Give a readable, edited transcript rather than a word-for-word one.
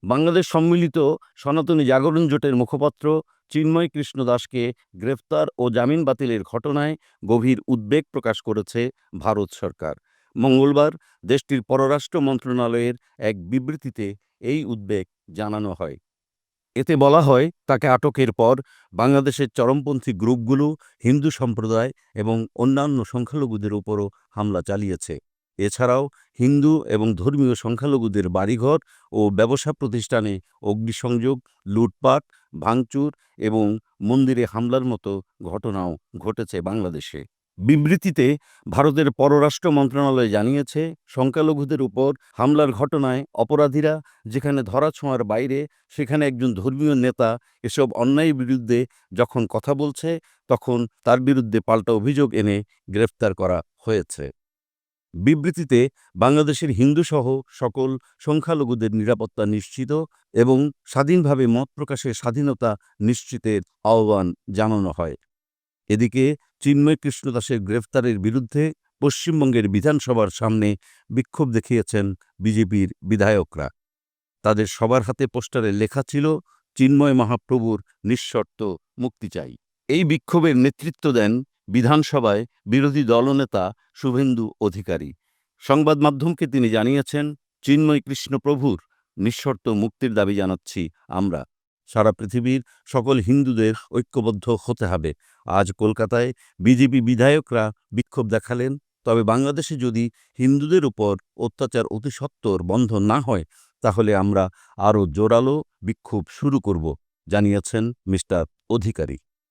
বাংলাদেশ সম্মিলিত সনাতনী জাগরণ জোটের মুখপাত্র চিন্ময় কৃষ্ণ দাসকে গ্রেফতার ও জামিন বাতিলের ঘটনায় গভীর উদ্বেগ প্রকাশ করেছে ভারত সরকার। মঙ্গলবার দেশটির পররাষ্ট্র মন্ত্রণালয়ের এক বিবৃতিতে এই উদ্বেগ জানানো হয়। এতে বলা হয়, তাকে আটকের পর বাংলাদেশের চরমপন্থী গ্রুপগুলো হিন্দু সম্প্রদায় এবং অন্যান্য সংখ্যালঘুদের উপরও হামলা চালিয়েছে। এছাড়াও হিন্দু এবং ধর্মীয় সংখ্যালঘুদের বাড়িঘর ও ব্যবসা প্রতিষ্ঠানে অগ্নিসংযোগ, লুটপাট, ভাঙচুর এবং মন্দিরে হামলার মতো ঘটনাও ঘটেছে বাংলাদেশে। বিবৃতিতে ভারতের পররাষ্ট্র মন্ত্রণালয় জানিয়েছে, সংখ্যালঘুদের উপর হামলার ঘটনায় অপরাধীরা যেখানে ধরাছোঁয়ার বাইরে, সেখানে একজন ধর্মীয় নেতা এসব অন্যায়ের বিরুদ্ধে যখন কথা বলছে, তখন তার বিরুদ্ধে পাল্টা অভিযোগ এনে গ্রেফতার করা হয়েছে। বিবৃতিতে বাংলাদেশের হিন্দুসহ সকল সংখ্যালঘুদের নিরাপত্তা নিশ্চিত এবং স্বাধীনভাবে মত প্রকাশের স্বাধীনতা নিশ্চিতের আহ্বান জানানো হয়। এদিকে চিন্ময় কৃষ্ণ দাসের গ্রেফতারের বিরুদ্ধে পশ্চিমবঙ্গের বিধানসভার সামনে বিক্ষোভ দেখিয়েছেন বিজেপির বিধায়করা। তাদের সবার হাতে পোস্টারে লেখা ছিল, চিন্ময় মহাপ্রভুর নিঃশর্ত মুক্তি চাই। এই বিক্ষোভের নেতৃত্ব দেন বিধানসভায় বিরোধী দলনেতা শুভেন্দু অধিকারী। সংবাদ মাধ্যমকে তিনি জানিয়েছেন, চিন্ময় কৃষ্ণ প্রভুর নিঃশর্ত মুক্তির দাবি জানাচ্ছি আমরা। সারা পৃথিবীর সকল হিন্দুদের ঐক্যবদ্ধ হতে হবে। আজ কলকাতায় বিজেপি বিধায়করা বিক্ষোভ দেখালেন, তবে বাংলাদেশে যদি হিন্দুদের উপর অত্যাচার অতিসত্বর বন্ধ না হয়, তাহলে আমরা আরও জোরালো বিক্ষোভ শুরু করব, জানিয়েছেন মিস্টার অধিকারী।